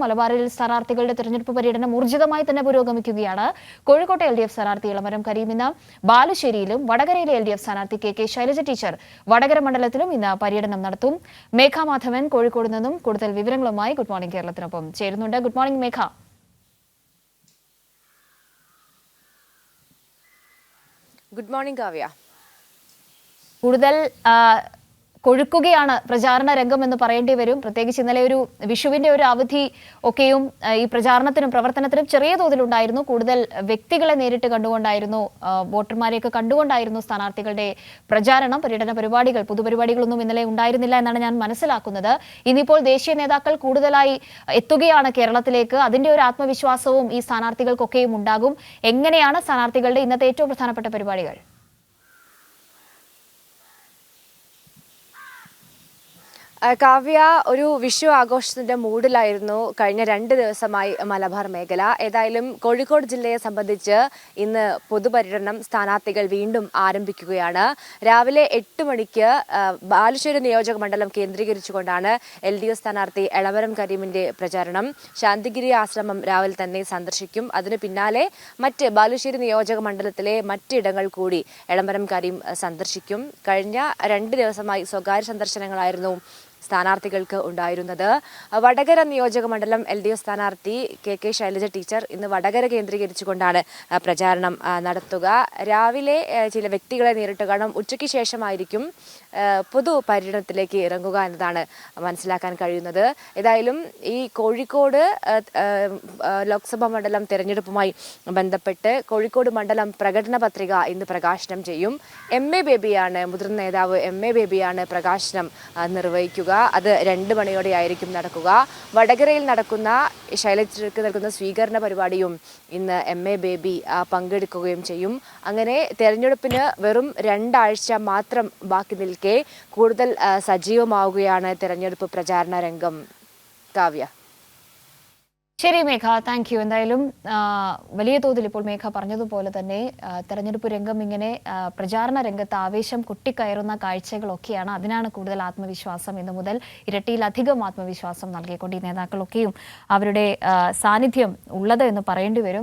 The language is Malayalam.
മലബാറിൽ സ്ഥാനാർത്ഥികളുടെ തെരഞ്ഞെടുപ്പ് പര്യടനം ഊർജിതമായി തന്നെ പുരോഗമിക്കുകയാണ്. കോഴിക്കോട്ടെ LDF സ്ഥാനാർത്ഥി ഇളമരം കരീം ഇന്ന് ബാലുശ്ശേരിയിലും വടകരയിലെ LDF സ്ഥാനാർത്ഥി KK ശൈലജ ടീച്ചർ വടകര മണ്ഡലത്തിലും ഇന്ന് പര്യടനം നടത്തും. മേഘ മാധവൻ കോഴിക്കോട് നിന്നും കൂടുതൽ വിവരങ്ങളുമായി ഗുഡ് മോർണിംഗ് കേരളത്തിനൊപ്പം ചേരുന്നുണ്ട്. Good morning Megha. Good morning Kavya. കൂടുതൽ കൊഴുക്കുകയാണ് പ്രചാരണ രംഗം എന്ന് പറയേണ്ടി വരും. പ്രത്യേകിച്ച് ഇന്നലെ ഒരു വിഷുവിന്റെ ഒരു അവധി ഒക്കെയും ഈ പ്രചാരണത്തിനും പ്രവർത്തനത്തിനും ചെറിയ തോതിലുണ്ടായിരുന്നു. കൂടുതൽ വ്യക്തികളെ നേരിട്ട് കണ്ടുകൊണ്ടായിരുന്നു, വോട്ടർമാരെയൊക്കെ കണ്ടുകൊണ്ടായിരുന്നു സ്ഥാനാർത്ഥികളുടെ പ്രചാരണം. പര്യടന പരിപാടികൾ, പൊതുപരിപാടികളൊന്നും ഇന്നലെ ഉണ്ടായിരുന്നില്ല എന്നാണ് ഞാൻ മനസ്സിലാക്കുന്നത്. ഇനിയിപ്പോൾ ദേശീയ നേതാക്കൾ കൂടുതലായി എത്തുകയാണ് കേരളത്തിലേക്ക്. അതിന്റെ ഒരു ആത്മവിശ്വാസവും ഈ സ്ഥാനാർത്ഥികൾക്കൊക്കെയും ഉണ്ടാകും. എങ്ങനെയാണ് സ്ഥാനാർത്ഥികളുടെ ഇന്നത്തെ ഏറ്റവും പ്രധാനപ്പെട്ട പരിപാടികൾ? കാവ്യ, ഒരു വിഷു ആഘോഷത്തിന്റെ മൂഡിലായിരുന്നു കഴിഞ്ഞ 2 ദിവസമായി മലബാർ മേഖല. ഏതായാലും കോഴിക്കോട് ജില്ലയെ സംബന്ധിച്ച് ഇന്ന് പൊതുപര്യടനം സ്ഥാനാർത്ഥികൾ വീണ്ടും ആരംഭിക്കുകയാണ്. രാവിലെ 8 മണിക്ക് ബാലുശ്ശേരി നിയോജക മണ്ഡലം കേന്ദ്രീകരിച്ചുകൊണ്ടാണ് LDF സ്ഥാനാർത്ഥി ഇളമരം കരീമിന്റെ പ്രചാരണം. ശാന്തിഗിരി ആശ്രമം രാവിലെ തന്നെ സന്ദർശിക്കും. അതിന് പിന്നാലെ മറ്റ് ബാലുശ്ശേരി നിയോജക മണ്ഡലത്തിലെ മറ്റിടങ്ങൾ കൂടി ഇളമരം കരീം സന്ദർശിക്കും. കഴിഞ്ഞ 2 ദിവസമായി സ്വകാര്യ സന്ദർശനങ്ങളായിരുന്നു സ്ഥാനാർത്ഥികൾക്ക് ഉണ്ടായിരുന്നത്. വടകര നിയോജക മണ്ഡലം LDF സ്ഥാനാർത്ഥി KK ശൈലജ ടീച്ചർ ഇന്ന് വടകര കേന്ദ്രീകരിച്ചുകൊണ്ടാണ് പ്രചാരണം നടത്തുക. രാവിലെ ചില വ്യക്തികളെ നേരിട്ട് കാണും. ഉച്ചയ്ക്ക് ശേഷമായിരിക്കും പൊതു പര്യടനത്തിലേക്ക് ഇറങ്ങുക എന്നതാണ് മനസ്സിലാക്കാൻ കഴിയുന്നത്. ഏതായാലും ഈ കോഴിക്കോട് ലോക്സഭാ മണ്ഡലം തെരഞ്ഞെടുപ്പുമായി ബന്ധപ്പെട്ട് കോഴിക്കോട് മണ്ഡലം പ്രകടന പത്രിക ഇന്ന് പ്രകാശനം ചെയ്യും. MA ബേബിയാണ്, മുതിർന്ന നേതാവ് MA ബേബിയാണ് പ്രകാശനം നിർവഹിക്കുക. അത് 2 മണിയോടെ ആയിരിക്കും നടക്കുക. വടകരയിൽ നടക്കുന്ന ശൈലജയ്ക്ക് നൽകുന്ന സ്വീകരണ പരിപാടിയും ഇന്ന് MA ബേബി പങ്കെടുക്കുകയും ചെയ്യും. അങ്ങനെ തെരഞ്ഞെടുപ്പിന് വെറും 2 ആഴ്ച മാത്രം ബാക്കി നിൽക്കെ കൂടുതൽ സജീവമാവുകയാണ് തെരഞ്ഞെടുപ്പ് പ്രചാരണ രംഗം. കാവ്യ. ശരി മേഘ, താങ്ക് യു. എന്തായാലും വലിയ തോതിൽ ഇപ്പോൾ മേഘ പറഞ്ഞതുപോലെ തന്നെ തെരഞ്ഞെടുപ്പ് രംഗം ഇങ്ങനെ പ്രചാരണ രംഗത്ത് ആവേശം കൊട്ടിക്കയറുന്ന കാഴ്ചകളൊക്കെയാണ്. അതിനാണ് കൂടുതൽ ആത്മവിശ്വാസം. ഇന്നു മുതൽ ഇരട്ടിയിലധികം ആത്മവിശ്വാസം നൽകിക്കൊണ്ട് ഈ നേതാക്കളൊക്കെയും അവരുടെ സാന്നിധ്യം ഉള്ളത് എന്ന് പറയേണ്ടി വരും.